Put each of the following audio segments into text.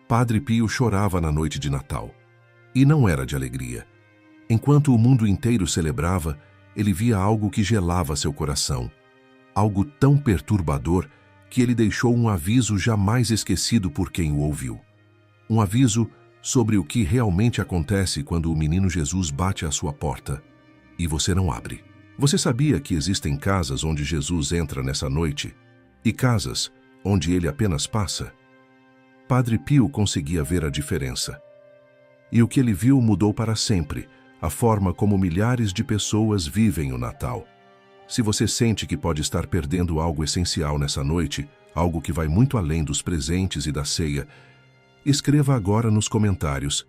Padre Pio chorava na noite de Natal. E não era de alegria. Enquanto o mundo inteiro celebrava, ele via algo que gelava seu coração. Algo tão perturbador que ele deixou um aviso jamais esquecido por quem o ouviu. Um aviso sobre o que realmente acontece quando o menino Jesus bate à sua porta e você não abre. Você sabia que existem casas onde Jesus entra nessa noite e casas onde ele apenas passa? Padre Pio conseguia ver a diferença. E o que ele viu mudou para sempre a forma como milhares de pessoas vivem o Natal. Se você sente que pode estar perdendo algo essencial nessa noite, algo que vai muito além dos presentes e da ceia, escreva agora nos comentários: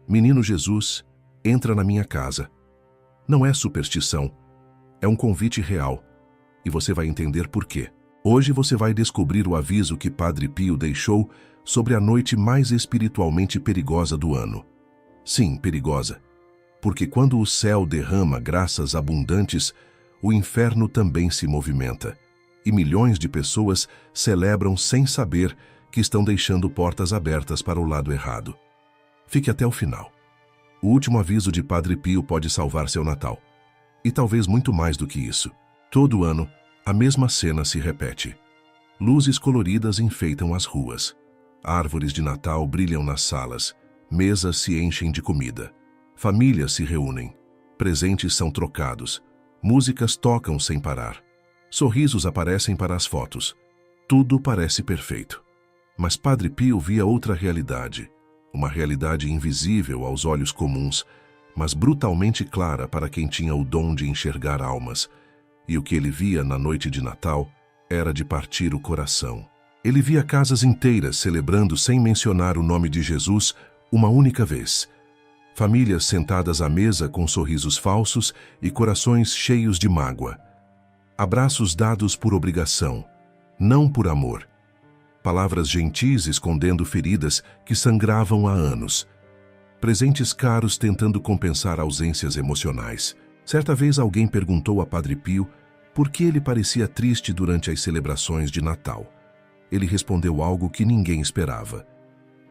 Menino Jesus, entra na minha casa. Não é superstição, é um convite real, e você vai entender por quê. Hoje você vai descobrir o aviso que Padre Pio deixou sobre a noite mais espiritualmente perigosa do ano. Sim, perigosa, porque quando o céu derrama graças abundantes, o inferno também se movimenta, e milhões de pessoas celebram sem saber que estão deixando portas abertas para o lado errado. Fique até o final. O último aviso de Padre Pio pode salvar seu Natal. E talvez muito mais do que isso. Todo ano, a mesma cena se repete. Luzes coloridas enfeitam as ruas. Árvores de Natal brilham nas salas. Mesas se enchem de comida. Famílias se reúnem. Presentes são trocados. Músicas tocam sem parar. Sorrisos aparecem para as fotos. Tudo parece perfeito. Mas Padre Pio via outra realidade. Uma realidade invisível aos olhos comuns, mas brutalmente clara para quem tinha o dom de enxergar almas. E o que ele via na noite de Natal era de partir o coração. Ele via casas inteiras celebrando sem mencionar o nome de Jesus uma única vez. Famílias sentadas à mesa com sorrisos falsos e corações cheios de mágoa. Abraços dados por obrigação, não por amor. Palavras gentis escondendo feridas que sangravam há anos. Presentes caros tentando compensar ausências emocionais. Certa vez alguém perguntou a Padre Pio por que ele parecia triste durante as celebrações de Natal. Ele respondeu algo que ninguém esperava.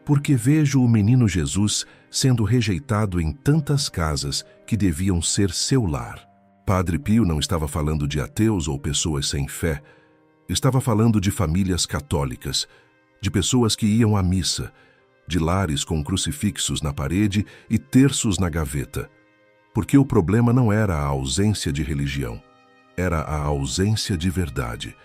Porque vejo o menino Jesus sendo rejeitado em tantas casas que deviam ser seu lar. Padre Pio não estava falando de ateus ou pessoas sem fé. Estava falando de famílias católicas, de pessoas que iam à missa, de lares com crucifixos na parede e terços na gaveta. Porque o problema não era a ausência de religião, era a ausência de verdade,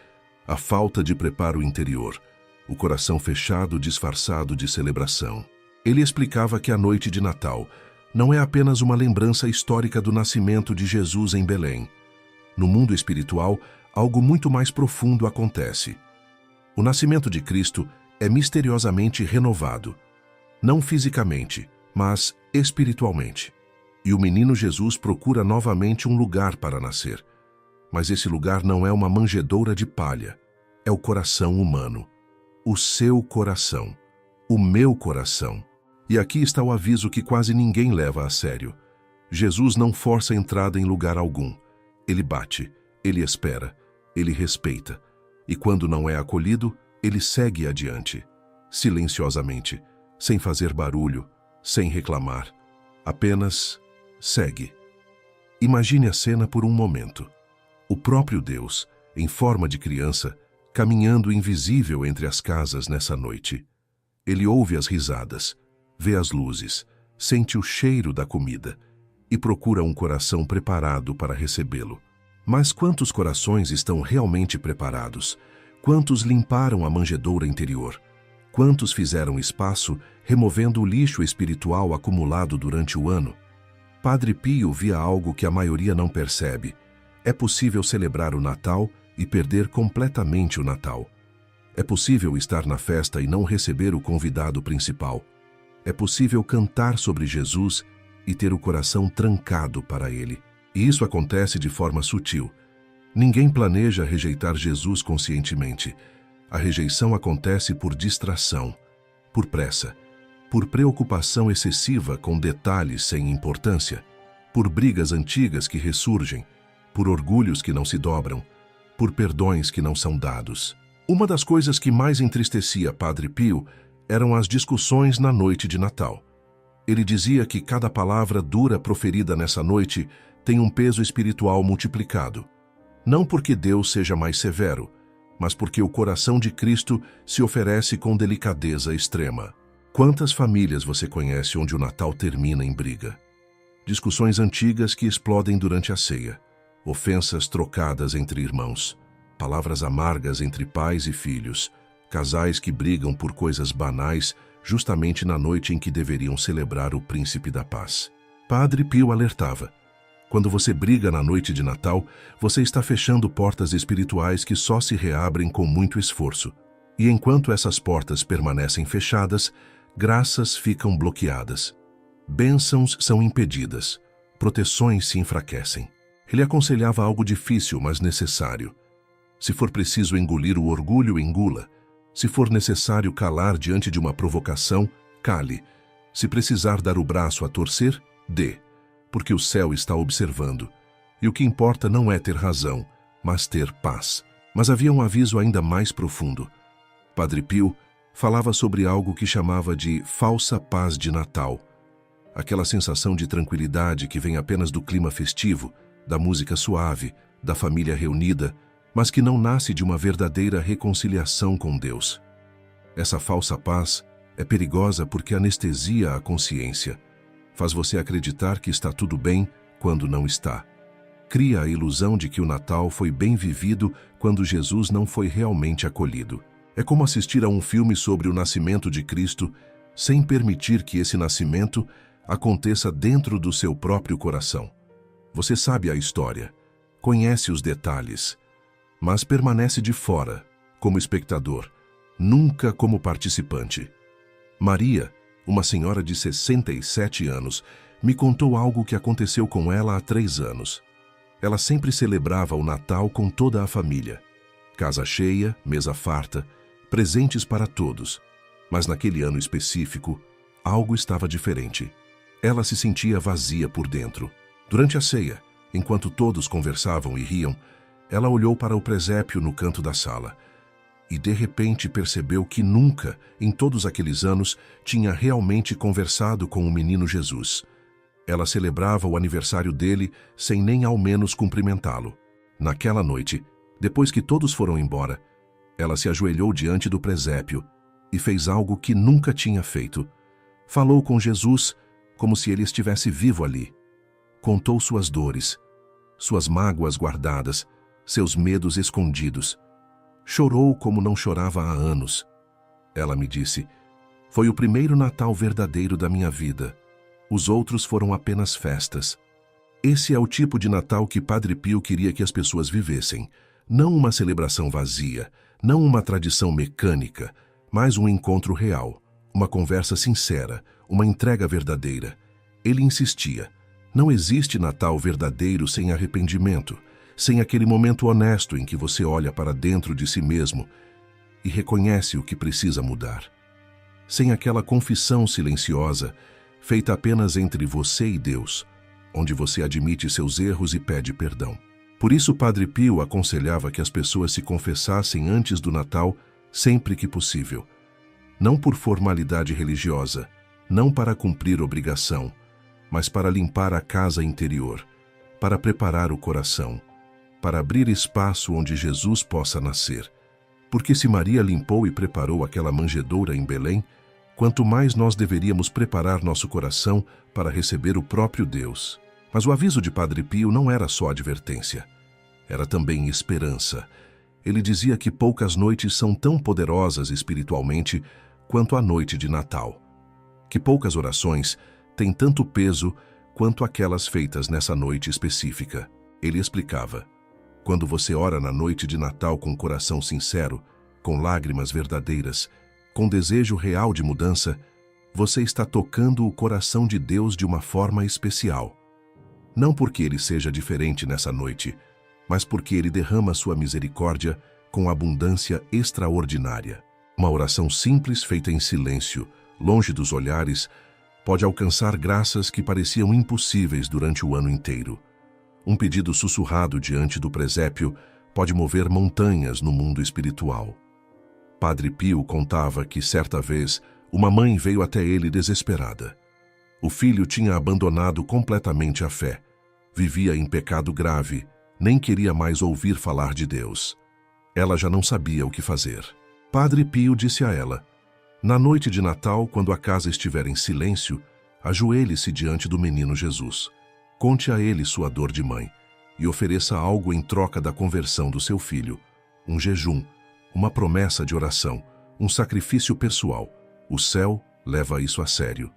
a falta de preparo interior, o coração fechado disfarçado de celebração. Ele explicava que a noite de Natal não é apenas uma lembrança histórica do nascimento de Jesus em Belém. No mundo espiritual, algo muito mais profundo acontece. O nascimento de Cristo é misteriosamente renovado, não fisicamente, mas espiritualmente. E o menino Jesus procura novamente um lugar para nascer. Mas esse lugar não é uma manjedoura de palha, é o coração humano. O seu coração, o meu coração. E aqui está o aviso que quase ninguém leva a sério. Jesus não força entrada em lugar algum. Ele bate, ele espera, ele respeita. E quando não é acolhido, ele segue adiante, silenciosamente, sem fazer barulho, sem reclamar. Apenas segue. Imagine a cena por um momento. O próprio Deus, em forma de criança, caminhando invisível entre as casas nessa noite. Ele ouve as risadas, vê as luzes, sente o cheiro da comida e procura um coração preparado para recebê-lo. Mas quantos corações estão realmente preparados? Quantos limparam a manjedoura interior? Quantos fizeram espaço, removendo o lixo espiritual acumulado durante o ano? Padre Pio via algo que a maioria não percebe. É possível celebrar o Natal e perder completamente o Natal. É possível estar na festa e não receber o convidado principal. É possível cantar sobre Jesus e ter o coração trancado para ele. E isso acontece de forma sutil. Ninguém planeja rejeitar Jesus conscientemente. A rejeição acontece por distração, por pressa, por preocupação excessiva com detalhes sem importância, por brigas antigas que ressurgem, por orgulhos que não se dobram, por perdões que não são dados. Uma das coisas que mais entristecia Padre Pio eram as discussões na noite de Natal. Ele dizia que cada palavra dura proferida nessa noite tem um peso espiritual multiplicado. Não porque Deus seja mais severo, mas porque o coração de Cristo se oferece com delicadeza extrema. Quantas famílias você conhece onde o Natal termina em briga? Discussões antigas que explodem durante a ceia, ofensas trocadas entre irmãos, palavras amargas entre pais e filhos, casais que brigam por coisas banais justamente na noite em que deveriam celebrar o Príncipe da Paz. Padre Pio alertava: quando você briga na noite de Natal, você está fechando portas espirituais que só se reabrem com muito esforço. E enquanto essas portas permanecem fechadas, graças ficam bloqueadas. Bênçãos são impedidas, proteções se enfraquecem. Ele aconselhava algo difícil, mas necessário. Se for preciso engolir o orgulho, engula. Se for necessário calar diante de uma provocação, cale. Se precisar dar o braço a torcer, dê, porque o céu está observando. E o que importa não é ter razão, mas ter paz. Mas havia um aviso ainda mais profundo. Padre Pio falava sobre algo que chamava de falsa paz de Natal. Aquela sensação de tranquilidade que vem apenas do clima festivo, da música suave, da família reunida, mas que não nasce de uma verdadeira reconciliação com Deus. Essa falsa paz é perigosa porque anestesia a consciência, faz você acreditar que está tudo bem quando não está. Cria a ilusão de que o Natal foi bem vivido quando Jesus não foi realmente acolhido. É como assistir a um filme sobre o nascimento de Cristo sem permitir que esse nascimento aconteça dentro do seu próprio coração. Você sabe a história, conhece os detalhes, mas permanece de fora, como espectador, nunca como participante. Maria, uma senhora de 67 anos, me contou algo que aconteceu com ela há 3 anos. Ela sempre celebrava o Natal com toda a família. Casa cheia, mesa farta, presentes para todos. Mas naquele ano específico, algo estava diferente. Ela se sentia vazia por dentro. Durante a ceia, enquanto todos conversavam e riam, ela olhou para o presépio no canto da sala e de repente percebeu que nunca, em todos aqueles anos, tinha realmente conversado com o menino Jesus. Ela celebrava o aniversário dele sem nem ao menos cumprimentá-lo. Naquela noite, depois que todos foram embora, ela se ajoelhou diante do presépio e fez algo que nunca tinha feito. Falou com Jesus como se ele estivesse vivo ali. Contou suas dores, suas mágoas guardadas, seus medos escondidos. Chorou como não chorava há anos. Ela me disse: foi o primeiro Natal verdadeiro da minha vida. Os outros foram apenas festas. Esse é o tipo de Natal que Padre Pio queria que as pessoas vivessem. Não uma celebração vazia, não uma tradição mecânica, mas um encontro real, uma conversa sincera, uma entrega verdadeira. Ele insistia: não existe Natal verdadeiro sem arrependimento, sem aquele momento honesto em que você olha para dentro de si mesmo e reconhece o que precisa mudar. Sem aquela confissão silenciosa, feita apenas entre você e Deus, onde você admite seus erros e pede perdão. Por isso, Padre Pio aconselhava que as pessoas se confessassem antes do Natal, sempre que possível. Não por formalidade religiosa, não para cumprir obrigação, mas para limpar a casa interior, para preparar o coração, para abrir espaço onde Jesus possa nascer. Porque se Maria limpou e preparou aquela manjedoura em Belém, quanto mais nós deveríamos preparar nosso coração para receber o próprio Deus. Mas o aviso de Padre Pio não era só advertência, era também esperança. Ele dizia que poucas noites são tão poderosas espiritualmente quanto a noite de Natal. Que poucas orações têm tanto peso quanto aquelas feitas nessa noite específica. Ele explicava: quando você ora na noite de Natal com coração sincero, com lágrimas verdadeiras, com desejo real de mudança, você está tocando o coração de Deus de uma forma especial. Não porque ele seja diferente nessa noite, mas porque ele derrama sua misericórdia com abundância extraordinária. Uma oração simples feita em silêncio, longe dos olhares, pode alcançar graças que pareciam impossíveis durante o ano inteiro. Um pedido sussurrado diante do presépio pode mover montanhas no mundo espiritual. Padre Pio contava que, certa vez, Uma mãe veio até ele desesperada. O filho tinha abandonado completamente a fé. Vivia em pecado grave, nem queria mais ouvir falar de Deus. Ela já não sabia o que fazer. Padre Pio disse a ela: na noite de Natal, quando a casa estiver em silêncio, ajoelhe-se diante do menino Jesus. Conte a ele sua dor de mãe e ofereça algo em troca da conversão do seu filho. Um jejum, uma promessa de oração, um sacrifício pessoal. O céu leva isso a sério.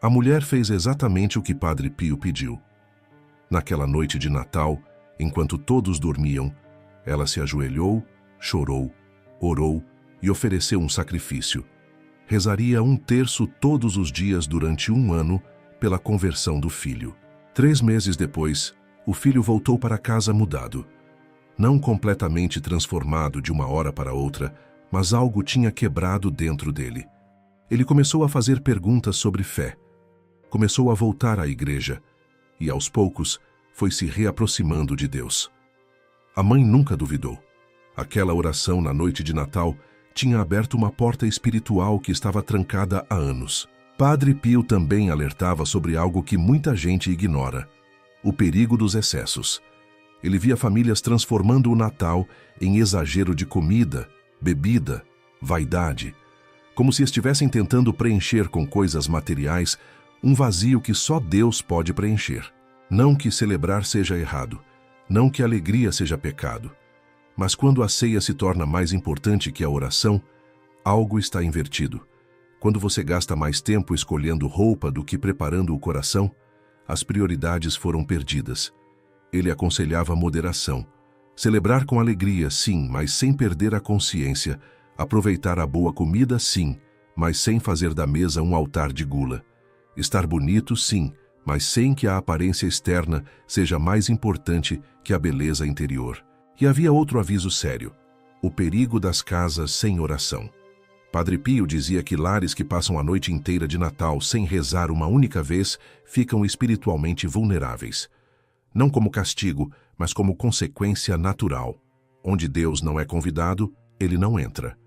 A mulher fez exatamente o que Padre Pio pediu. Naquela noite de Natal, enquanto todos dormiam, ela se ajoelhou, chorou, orou e ofereceu um sacrifício. Rezaria 1/3 todos os dias durante 1 ano pela conversão do filho. 3 meses depois, o filho voltou para casa mudado. Não completamente transformado de uma hora para outra, mas algo tinha quebrado dentro dele. Ele começou a fazer perguntas sobre fé. Começou a voltar à igreja e, aos poucos, foi se reaproximando de Deus. A mãe nunca duvidou. Aquela oração na noite de Natal tinha aberto uma porta espiritual que estava trancada há anos. Padre Pio também alertava sobre algo que muita gente ignora: o perigo dos excessos. Ele via famílias transformando o Natal em exagero de comida, bebida, vaidade, como se estivessem tentando preencher com coisas materiais um vazio que só Deus pode preencher. Não que celebrar seja errado, não que a alegria seja pecado, mas quando a ceia se torna mais importante que a oração, algo está invertido. Quando você gasta mais tempo escolhendo roupa do que preparando o coração, as prioridades foram perdidas. Ele aconselhava moderação. Celebrar com alegria, sim, mas sem perder a consciência. Aproveitar a boa comida, sim, mas sem fazer da mesa um altar de gula. Estar bonito, sim, mas sem que a aparência externa seja mais importante que a beleza interior. E havia outro aviso sério: o perigo das casas sem oração. Padre Pio dizia que lares que passam a noite inteira de Natal sem rezar uma única vez ficam espiritualmente vulneráveis. Não como castigo, mas como consequência natural. Onde Deus não é convidado, ele não entra.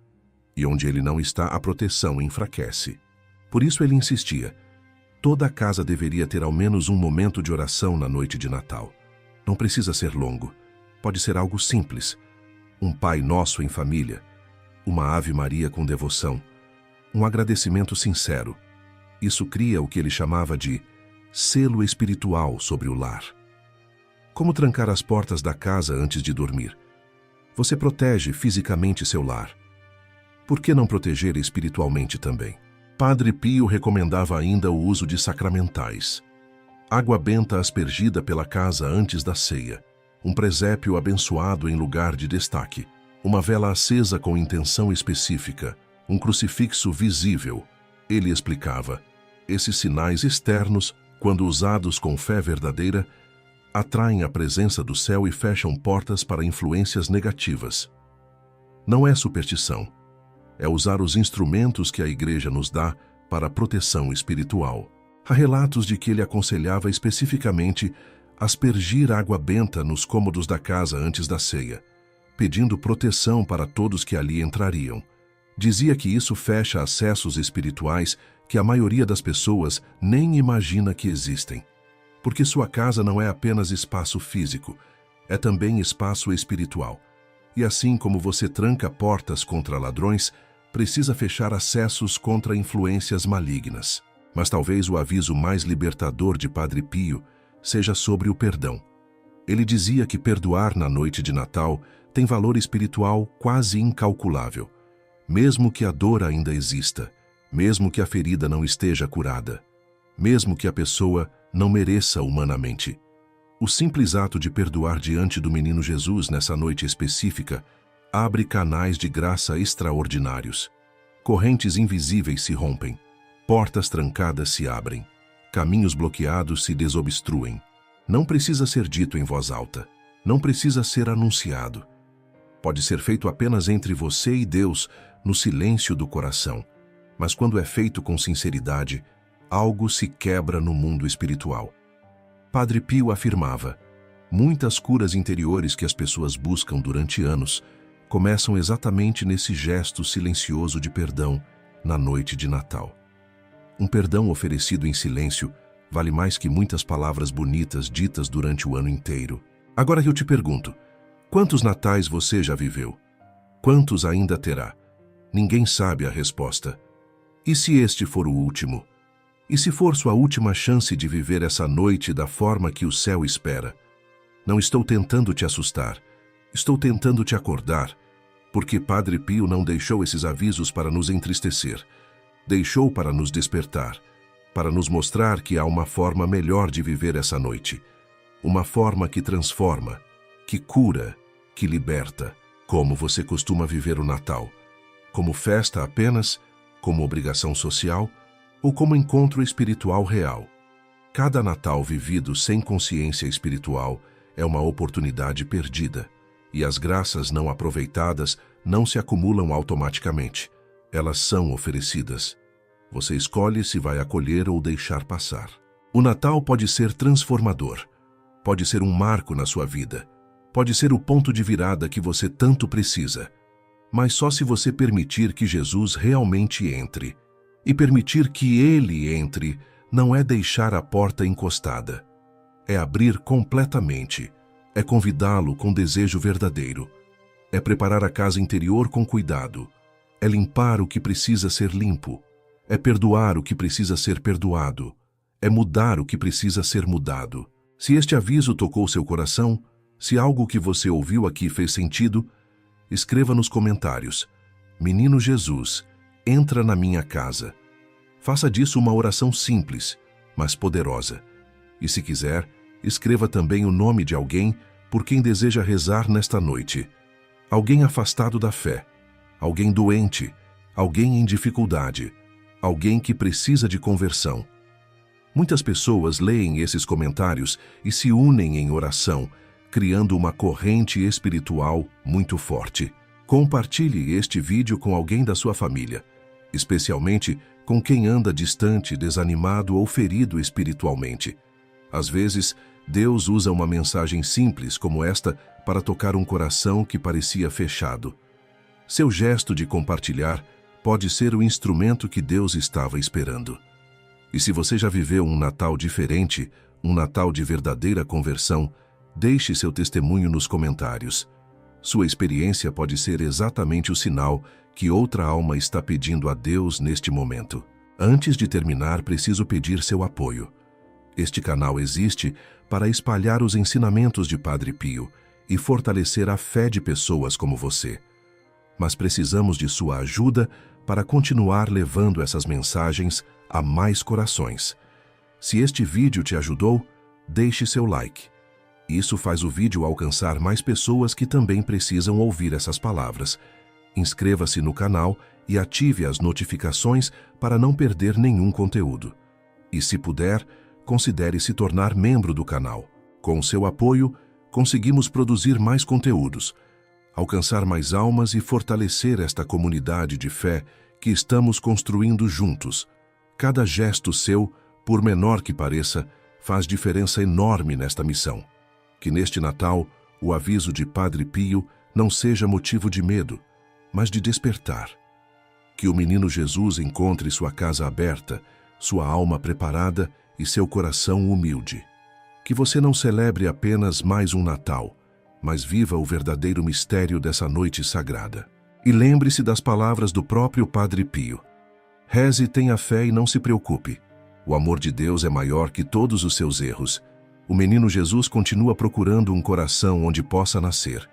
E onde ele não está, a proteção enfraquece. Por isso ele insistia: toda a casa deveria ter ao menos um momento de oração na noite de Natal. Não precisa ser longo. Pode ser algo simples: um Pai Nosso em família, uma Ave Maria com devoção, um agradecimento sincero. Isso cria o que ele chamava de selo espiritual sobre o lar. Como trancar as portas da casa antes de dormir? Você protege fisicamente seu lar. Por que não proteger espiritualmente também? Padre Pio recomendava ainda o uso de sacramentais. Água benta aspergida pela casa antes da ceia, um presépio abençoado em lugar de destaque, uma vela acesa com intenção específica, um crucifixo visível. Ele explicava: esses sinais externos, quando usados com fé verdadeira, atraem a presença do céu e fecham portas para influências negativas. Não é superstição. É usar os instrumentos que a Igreja nos dá para a proteção espiritual. Há relatos de que ele aconselhava especificamente aspergir água benta nos cômodos da casa antes da ceia, pedindo proteção para todos que ali entrariam. Dizia que isso fecha acessos espirituais que a maioria das pessoas nem imagina que existem. Porque sua casa não é apenas espaço físico, é também espaço espiritual. E assim como você tranca portas contra ladrões, precisa fechar acessos contra influências malignas. Mas talvez o aviso mais libertador de Padre Pio seja sobre o perdão. Ele dizia que perdoar na noite de Natal tem valor espiritual quase incalculável. Mesmo que a dor ainda exista, mesmo que a ferida não esteja curada, mesmo que a pessoa não mereça humanamente. O simples ato de perdoar diante do menino Jesus nessa noite específica abre canais de graça extraordinários. Correntes invisíveis se rompem, portas trancadas se abrem, caminhos bloqueados se desobstruem. Não precisa ser dito em voz alta, não precisa ser anunciado. Pode ser feito apenas entre você e Deus, no silêncio do coração. Mas quando é feito com sinceridade, algo se quebra no mundo espiritual. Padre Pio afirmava: muitas curas interiores que as pessoas buscam durante anos começam exatamente nesse gesto silencioso de perdão na noite de Natal. Um perdão oferecido em silêncio vale mais que muitas palavras bonitas ditas durante o ano inteiro. Agora eu te pergunto, quantos natais você já viveu? Quantos ainda terá? Ninguém sabe a resposta. E se este for o último? E se for sua última chance de viver essa noite da forma que o céu espera? Não estou tentando te assustar, estou tentando te acordar, porque Padre Pio não deixou esses avisos para nos entristecer. Deixou para nos despertar, para nos mostrar que há uma forma melhor de viver essa noite. Uma forma que transforma, que cura, que liberta. Como você costuma viver o Natal? Como festa apenas? Como obrigação social? Ou como encontro espiritual real? Cada Natal vivido sem consciência espiritual é uma oportunidade perdida, e as graças não aproveitadas não se acumulam automaticamente. Elas são oferecidas. Você escolhe se vai acolher ou deixar passar. O Natal pode ser transformador. Pode ser um marco na sua vida. Pode ser o ponto de virada que você tanto precisa. Mas só se você permitir que Jesus realmente entre. E permitir que Ele entre não é deixar a porta encostada. É abrir completamente. É convidá-lo com desejo verdadeiro. É preparar a casa interior com cuidado. É limpar o que precisa ser limpo. É perdoar o que precisa ser perdoado. É mudar o que precisa ser mudado. Se este aviso tocou seu coração, se algo que você ouviu aqui fez sentido, escreva nos comentários: Menino Jesus, entra na minha casa. Faça disso uma oração simples, mas poderosa. E se quiser, escreva também o nome de alguém por quem deseja rezar nesta noite. Alguém afastado da fé, alguém doente, alguém em dificuldade, alguém que precisa de conversão. Muitas pessoas leem esses comentários e se unem em oração, criando uma corrente espiritual muito forte. Compartilhe este vídeo com alguém da sua família, especialmente com quem anda distante, desanimado ou ferido espiritualmente. Às vezes, Deus usa uma mensagem simples como esta para tocar um coração que parecia fechado. Seu gesto de compartilhar pode ser o instrumento que Deus estava esperando. E se você já viveu um Natal diferente, um Natal de verdadeira conversão, deixe seu testemunho nos comentários. Sua experiência pode ser exatamente o sinal que outra alma está pedindo a Deus neste momento. Antes de terminar, preciso pedir seu apoio. Este canal existe para espalhar os ensinamentos de Padre Pio e fortalecer a fé de pessoas como você. Mas precisamos de sua ajuda para continuar levando essas mensagens a mais corações. Se este vídeo te ajudou, deixe seu like. Isso faz o vídeo alcançar mais pessoas que também precisam ouvir essas palavras. Inscreva-se no canal e ative as notificações para não perder nenhum conteúdo. E se puder, considere se tornar membro do canal. Com seu apoio, conseguimos produzir mais conteúdos, alcançar mais almas e fortalecer esta comunidade de fé que estamos construindo juntos. Cada gesto seu, por menor que pareça, faz diferença enorme nesta missão. Que neste Natal, o aviso de Padre Pio não seja motivo de medo, mas de despertar. Que o menino Jesus encontre sua casa aberta, sua alma preparada e seu coração humilde. Que você não celebre apenas mais um Natal, mas viva o verdadeiro mistério dessa noite sagrada. E lembre-se das palavras do próprio Padre Pio. Reze, tenha fé e não se preocupe. O amor de Deus é maior que todos os seus erros. O menino Jesus continua procurando um coração onde possa nascer.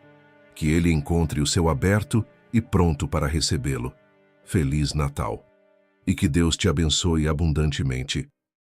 Que ele encontre o seu aberto e pronto para recebê-lo. Feliz Natal. E que Deus te abençoe abundantemente.